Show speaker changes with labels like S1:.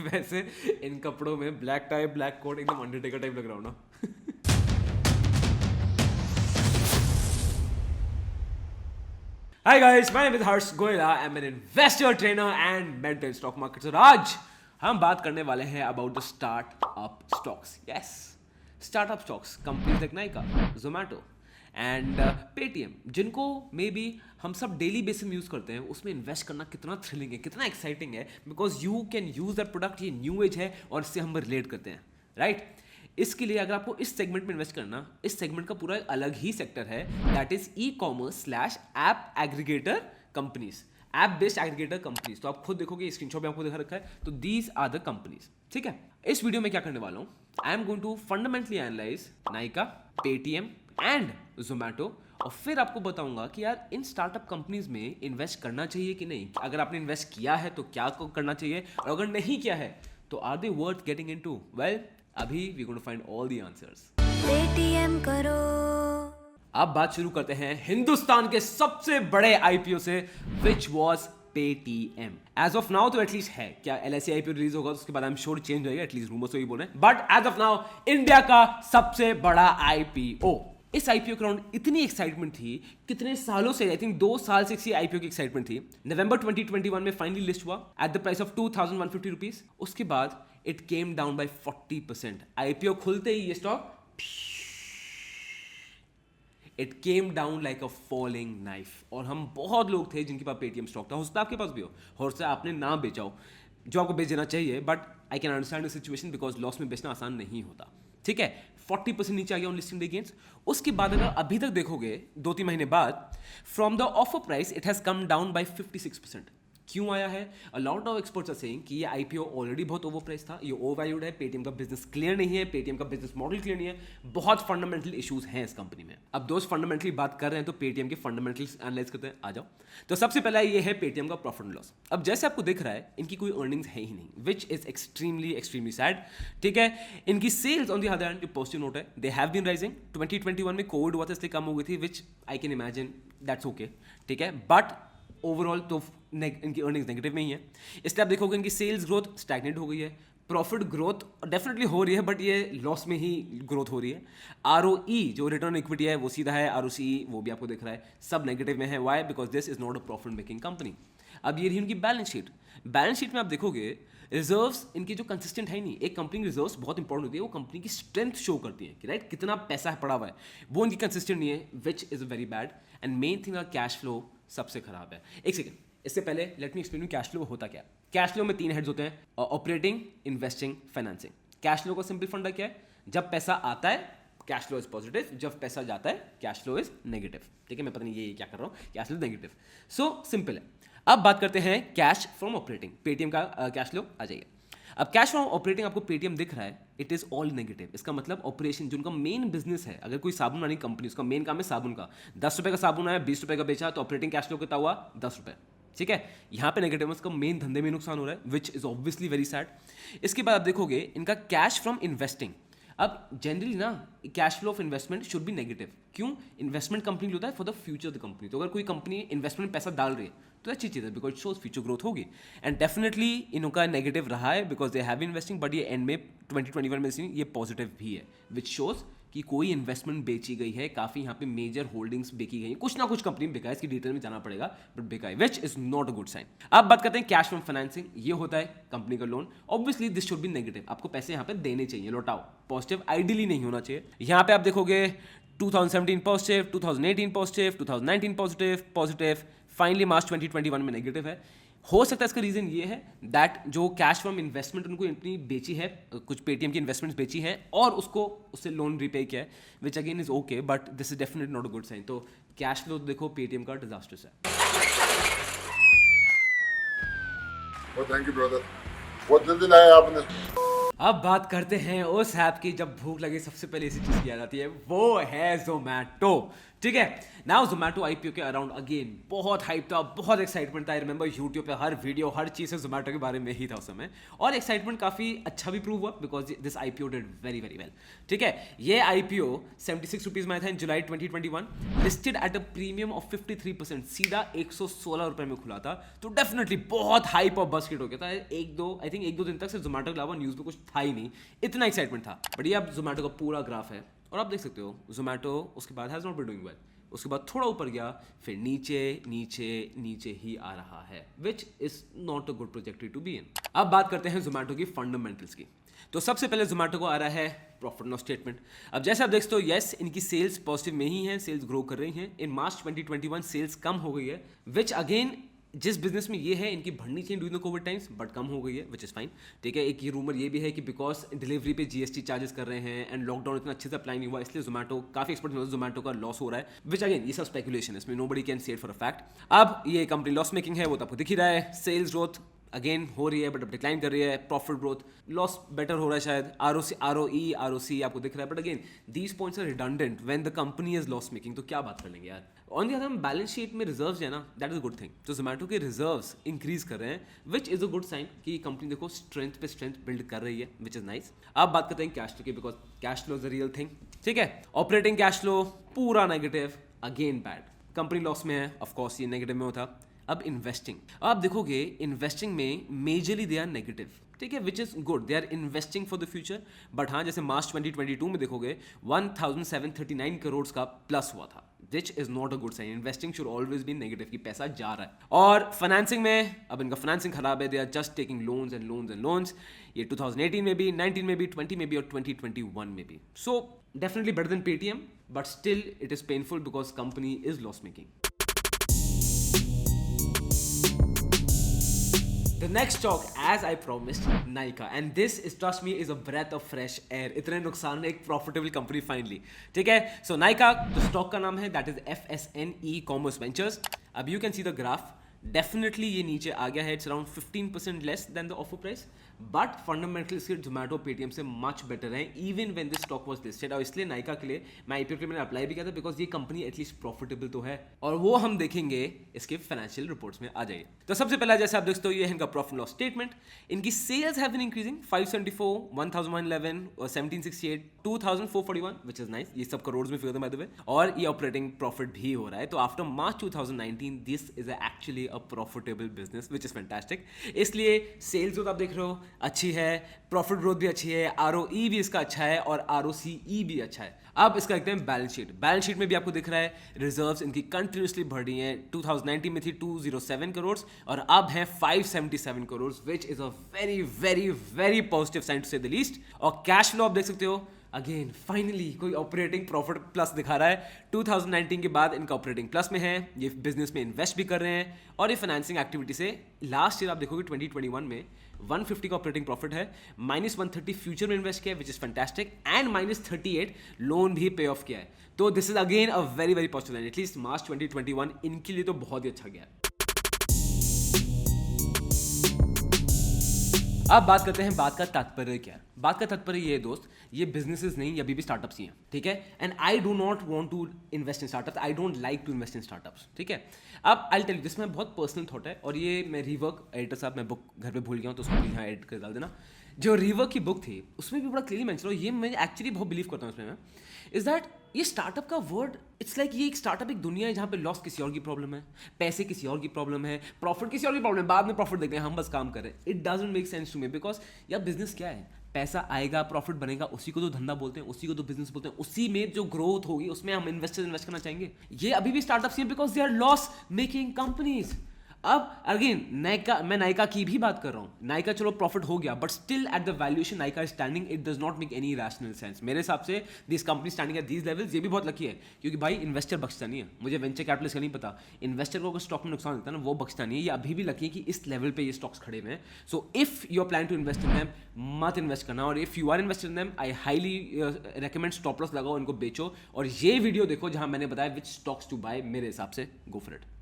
S1: वैसे इन कपड़ों में ब्लैक टाई ब्लैक कोट एकदम अंडरटेकर टाइप लग रहा हूँ ना। Hi guys, my name is Harsh Goyla. I'm an investor, trainer and mentor in stock markets. और आज हम बात करने वाले हैं about the startup stocks. Yes, startup stocks. Companies like Nykaa, Zomato and Paytm, जिनको मे बी हम सब डेली बेसिस में यूज़ करते हैं, उसमें इन्वेस्ट करना कितना थ्रिलिंग है, कितना एक्साइटिंग है, because you can use that product. ये न्यू एज है और इससे हम रिलेट करते हैं, राइट? इसके लिए अगर आपको इस सेगमेंट में इन्वेस्ट करना, इस सेगमेंट का पूरा अलग ही सेक्टर है, that is e commerce slash app aggregator companies, app based aggregator companies. तो आप खुद देखोगे, स्क्रीनशॉट में आपको दिखा रखा है. तो दीज आर द कंपनीज, ठीक है? इस वीडियो में क्या करने वाला हूं, I am going to fundamentally analyze Nykaa, Paytm and Zomato, और फिर आपको बताऊंगा कि यार इन स्टार्टअप कंपनीज में इन्वेस्ट करना चाहिए कि नहीं. अगर आपने इन्वेस्ट किया है तो क्या करना चाहिए, और अगर नहीं किया है तो are they worth getting into. Well, अभी we going to find all the answers.
S2: Paytm करो.
S1: अब बात शुरू करते हैं हिंदुस्तान के सबसे बड़े आईपीओ से, which was Paytm. As of now तो एटलीस्ट है. क्या एलआईसी आईपीओ रिलीज होगा तो उसके बाद आई एम श्योर चेंज होगा, एटलीस्ट रूमर्स तो ये बोल रहे हैं. But as of now India का सबसे बड़ा आईपीओ. इस आईपीओ के अराउंड इतनी एक्साइटमेंट थी, कितने सालों से, आई थिंक 2 साल से इसी आईपीओ की एक्साइटमेंट थी. नवंबर 2021 में फाइनली लिस्ट हुआ at the price of 2150 rupees. उसके बाद it came down by 40%. IPO खुलते ही ये stock it came down like a falling knife. और हम बहुत लोग थे जिनके पास पेटीएम स्टॉक था. हो सकता है आपके पास भी हो सकता है आपने ना बेचा हो, जो आपको बेच देना चाहिए. But I can understand the situation, because loss में बेचना आसान नहीं होता, ठीक है? 40% नीचे आ गया ऑन लिस्टिंग डे गेन्स. उसके बाद अगर अभी तक देखोगे 2-3 महीने बाद, from the offer price it has come down by 56%. क्यों आया है? A lot of experts are saying कि ये आईपीओ ऑलरेडी बहुत ओवर प्राइस था, ये ओवर वैल्यूड है, पेटीएम का बिजनेस क्लियर नहीं है, पेटीएम का बिजनेस मॉडल क्लियर नहीं है, बहुत फंडामेंटल इश्यूज हैं इस कंपनी में. अब दोस्त फंडामेंटली बात कर रहे हैं तो पेटीएम के फंडामेंटल्स एनालाइज करते हैं. आ जाओ. तो सबसे पहला ये है पेटीएम का प्रॉफिट एंड लॉस. अब जैसे आपको दिख रहा है इनकी कोई अर्निंग्स है ही नहीं, विच इज एक्सट्रीमली सैड, ठीक है? इनकी sales on the other hand positive note है, दे हैव बीन राइजिंग. 2021 में कोविड हुआ था इसलिए कम हो गई थी, which I can imagine, that's okay, ठीक है? बट ओवरऑल तो इनकी अर्निंग्स नेगेटिव में ही है. इसलिए आप देखोगे इनकी सेल्स ग्रोथ स्टैग्नेट हो गई है, प्रॉफिट ग्रोथ डेफिनेटली हो रही है बट ये लॉस में ही ग्रोथ हो रही है. आरओई जो रिटर्न इक्विटी है वो सीधा है, आरओसीई वो भी आपको दिख रहा है, सब नेगेटिव में है. Why? Because this is not a profit making company. अब ये रही उनकी बैलेंस शीट. बैलेंस शीट में आप देखोगे रिजर्व्स इनकी जो कंसिस्टेंट है नहीं. एक कंपनी की रिजर्व्स बहुत इंपॉर्टेंट होती है, वो कंपनी की स्ट्रेंथ शो करती है कि राइट कितना पैसा पड़ा हुआ है, वो इनकी कंसिस्टेंट नहीं है, which is very bad. And main thing cash flow सबसे खराब है. एक सेकेंड, इससे पहले let me explain cash flow होता क्या है. कैश फ्लो में 3 हेड्स होते हैं, operating, investing, financing. Cash flow का सिंपल फंडा क्या है? जब पैसा आता है कैश फ्लो इज पॉजिटिव, जब पैसा जाता है कैश फ्लो इज नेगेटिव, ठीक है? मैं पता नहीं ये क्या कर रहा हूँ, cash flow negative. So simple है. अब बात करते हैं कैश फ्रॉम ऑपरेटिंग. पेटीएम का कैश फ्लो आ जाइए. अब कैश फ्रॉम ऑपरेटिंग आपको पेटीएम दिख रहा है, इट इज ऑल नेगेटिव. इसका मतलब ऑपरेशन जो उनका मेन बिजनेस है, अगर कोई साबुन बनाने कंपनी, उसका मेन काम है साबुन का. 10 रुपये का साबुन आया, 20 रुपये का बेचा, तो ऑपरेटिंग कैश फ्लो कितना हुआ? 10 रुपये, ठीक है? यहाँ पे नेगेटिव है, उसका मेन धंधे में नुकसान हो रहा है, which is obviously very sad. इसके बाद आप देखोगे इनका कैश फ्रॉम इन्वेस्टिंग. अब जनरली ना cash flow of investment should be negative. क्यों? इन्वेस्टमेंट कंपनी होता है for the future of the company. तो अगर कोई कंपनी इन्वेस्टमेंट पैसा डाल रही है तो अच्छी चीज़ है, बिकॉज शोज फ्यूचर ग्रोथ होगी. एंड डेफिनेटली इनका नेगेटिव रहा है because they have investing, but ये एंड में 2021 में ये पॉजिटिव भी है, विच शोज कि कोई इन्वेस्टमेंट बेची गई है, काफ़ी यहाँ पे मेजर होल्डिंग्स बेची गई हैं, कुछ ना कुछ कंपनी में बिका है, इसकी डिटेल में जाना पड़ेगा, बट बिका है, which is not a good sign. अब बात करते हैं कैश फ्रॉम फाइनेंसिंग. ये होता है कंपनी का loan. Obviously this should be negative. आपको पैसे यहाँ पे देने चाहिए, लौटाओ. पॉजिटिव आइडियली नहीं होना चाहिए. यहाँ पे आप देखोगे 2017 पॉजिटिव, 2018 पॉजिटिव, 2019 पॉजिटिव, फाइनली मार्च 2021 में नेगेटिव है. हो सकता है इसका रीजन ये है दैट जो कैश फ्रॉम इन्वेस्टमेंट उनको इतनी बेची है, कुछ पेटीएम की इन्वेस्टमेंट्स बेची हैं और उसको उससे लोन रिपे किया है, which again is okay, but this is definitely not a good sign. तो कैश फ्लो देखो पेटीएम का डिजास्टर्स है.
S3: थैंक यू ब्रदर, बहुत जल्दी लाया आपने.
S1: अब बात करते हैं उस ऐप की जब भूख लगे सबसे पहले इसी चीज़ की याद आती है, वो है जोमैटो. ठीक है। नाउ जोमेटो आईपीओ के अराउंड अगेन बहुत हाइप था, बहुत एक्साइटमेंट था। आई रिमेंबर यूट्यूब पे हर वीडियो, हर चीज़ से जोमेटो के बारे में ही था उस समय, और एक्साइटमेंट काफ़ी अच्छा भी प्रूव हुआ because this IPO did very very well. ठीक है, ये आईपीओ 76 रुपीज़ में आया था इन जुलाई 2021, listed at a premium of 53%, सीधा 116 रुपये में खुला था। तो डेफिनेटली बहुत हाइप और बस हिट हो गया था। एक दो दिन तक सिर्फ जोमेटो के अलावा न्यूज़ में कुछ था ही नहीं, इतना एक्साइटमेंट था। बट ये अब जोमेटो का पूरा ग्राफ है और आप देख सकते हो जोमेटो उसके बाद has not been doing well. उसके बाद थोड़ा ऊपर गया, फिर नीचे नीचे नीचे ही आ रहा है, which is not a good trajectory to be in. अब बात करते हैं जोमेटो की फंडामेंटल्स की। तो सबसे पहले जोमेटो को आ रहा है प्रॉफिट लॉस स्टेटमेंट। अब जैसे आप देख सकते हो, यस इनकी सेल्स पॉजिटिव में ही है, सेल्स ग्रो कर रही हैं। इन मार्च 2021 सेल्स कम हो गई है, विच अगेन जिस बिजनेस में ये है इनकी बढ़नी चाहिए during the COVID times, but कम हो गई है, विच इज़ फाइन। ठीक है, एक ये रूमर ये भी है कि बिकॉज डिलीवरी पे जीएसटी चार्जेस कर रहे हैं एंड लॉकडाउन इतना अच्छे से अप्लाई नहीं हुआ, इसलिए जोमेटो काफी एक्सपर्ट जोमेटो का लॉस हो रहा है, विच अगेन ये सब स्पेकुलेशन है, इसमें nobody can say it for a fact. अब ये कंपनी लॉस मेकिंग है, वो तो आपको दिख ही रहा है। सेल्स ग्रोथ अगेन हो रही है बट अब डिक्लाइन कर रही है। प्रॉफिट ग्रोथ, लॉस बेटर हो रहा है शायद। आरओसी आपको दिख रहा है, but again these points are redundant when the company is loss making, तो क्या बात कर लेंगे यार। On the other hand balance sheet में रिजर्व्स है ना, that is a good thing. तो जोमेटो के रिजर्व्स इंक्रीज कर रहे हैं, which is a good sign कि कंपनी देखो स्ट्रेंथ पे स्ट्रेंथ बिल्ड कर रही है, विच इज नाइस। अब बात करते हैं कैश फ्लो की, because cash flow is a real thing. ठीक है, ऑपरेटिंग कैश फ्लो पूरा negative, again bad. Company loss में है, ऑफकोर्स ये नेगेटिव में होता। अब इन्वेस्टिंग, आप देखोगे इन्वेस्टिंग में मेजरली दे आर नेगेटिव। ठीक है, which is good, they are investing for the future. But हाँ, जैसे मार्च 2022 में देखोगे 1739 करोड़ का प्लस हुआ था, which is not a good sign. Investing should always be negative की पैसा जा रहा है। और फाइनेंसिंग में अब इनका फाइनेंसिंग खराब है, they are just taking loans and loans and loans. ये 2018 में भी, 19 में भी, 20 में भी और 2021 में भी। So definitely better than Paytm, but still it is painful because company is loss making. The next stock, as I promised, Nykaa, and this is, trust me, is a breath of fresh air. इतने नुकसान में एक profitable company finally. ठीक है, सो Nykaa जो stock का नाम है that is FSN E-Commerce Ventures। अब you can see the graph, definitely ये नीचे आ गया है, it's around 15% less than the offer price, but fundamentally इसके जोमेटो पेटीएम से मच बेटर है even when this stock was listed. और इसलिए नाइका के लिए मैं आईपीओ के लिए मैंने अप्लाई भी किया था, बिकॉज ये कंपनी एटलीस्ट प्रॉफिटेबल तो है, और वो हम देखेंगे इसके फाइनेंशियल रिपोर्ट्स में आ जाइए। तो सबसे पहला जैसे आप देखते हो, ये है इनका प्रॉफिट लॉस स्टेटमेंट। इनकी सेल्स हैव बीन इंक्रीजिंग 574, 1111 और 1768, 2441, विच इज नाइस। ये सब करोड़ में फिगर बाय द वे, और ये ऑपरेटिंग प्रॉफिट भी हो रहा है। तो after March 2019 this is actually a profitable business, which is fantastic. इसलिए सेल्स ग्रोथ आप देख रहे हो अच्छी है, प्रॉफिट ग्रोथ भी अच्छी है, आरओई भी इसका अच्छा है और आरओसीई भी अच्छा है। अब इसका देखते हैं बैलेंस शीट। बैलेंस शीट में भी आपको दिख रहा है रिजर्व्स इनकी कंटिन्यूसली बढ़ रही हैं। 2019 में थी 207 करोड़ और अब है 577 करोड़, विच is a very very very positive sign to से द लीस्ट। और कैश फ्लो आप देख सकते हो, अगेन फाइनली कोई ऑपरेटिंग प्रॉफिट प्लस दिखा रहा है। 2019 के बाद इनका ऑपरेटिंग प्लस में है, ये बिजनेस में इन्वेस्ट भी कर रहे हैं, और ये फाइनेंसिंग एक्टिविटी से लास्ट ईयर आप देखोगे 2021 में 150 का ऑपरेटिंग प्रॉफिट है, -130 फ्यूचर में इन्वेस्ट किया है, which is fantastic, and -38 loan भी पे ऑफ किया है। तो this is again a very very positive line, at least March 2021 इनके लिए तो बहुत ही अच्छा गया। अब बात करते हैं बात का तात्पर्य क्या है। बात का तात्पर्य ये है दोस्त, ये बिजनेसेस नहीं, अभी भी स्टार्टअप्स ही हैं। ठीक है, and I do not want to invest in startups, I don't like to invest in startups. ठीक है, अब आई टेल यू, जिसमें बहुत पर्सनल थॉट है, और ये मैं रीवर्क एडिटर साहब, मैं बुक घर पे भूल गया हूँ तो उसको यहाँ एडिट कर डाल देना। जो रीवर्क की बुक थी उसमें भी बड़ा क्लियरली मेंशन है, ये मैं एक्चुअली बहुत बिलीव करता हूँ इसमें मैं, इज दैट ये स्टार्टअप का वर्ड, इट्स लाइक ये एक स्टार्टअप एक दुनिया है जहाँ पे लॉस किसी और की प्रॉब्लम है, पैसे किसी और की प्रॉब्लम है, प्रॉफिट किसी और की प्रॉब्लम है, बाद में प्रॉफिट देखते हैं, हम बस काम कर रहे हैं। It doesn't make sense to me, because यार बिजनेस क्या है, पैसा आएगा, प्रॉफिट बनेगा, उसी को तो धंधा बोलते हैं, उसी को तो बिजनेस बोलते हैं, उसी में जो ग्रोथ होगी उसमें हम इन्वेस्टर्स इन्वेस्ट करना चाहेंगे। ये अभी भी स्टार्टअप्स हैं because they are loss making companies. अब अगेन मैं नाइका की भी बात कर रहा हूँ, नाइका चलो प्रॉफिट हो गया, but still at the valuation Nykaa is standing, it does not make any rational sense. मेरे हिसाब से this company standing at these levels, ये भी बहुत लकी है, क्योंकि भाई इन्वेस्टर बख्शता नहीं है। मुझे वेंचर कैपिटलिस्ट का नहीं पता, इन्वेस्टर को अगर स्टॉक में नुकसान होता है ना, वो बख्शता नहीं है। ये अभी भी लकी है कि इस लेवल पे ये स्टॉक्स खड़े हुए हैं। So if you are plan to invest in them, मत इन्वेस्ट करना, और if you are invested in them, I highly recommend stop loss लगाओ, इनको बेचो, और ये वीडियो देखो जहां मैंने बताया विच स्टॉक्स टू बाय। मेरे हिसाब से गो फॉर इट।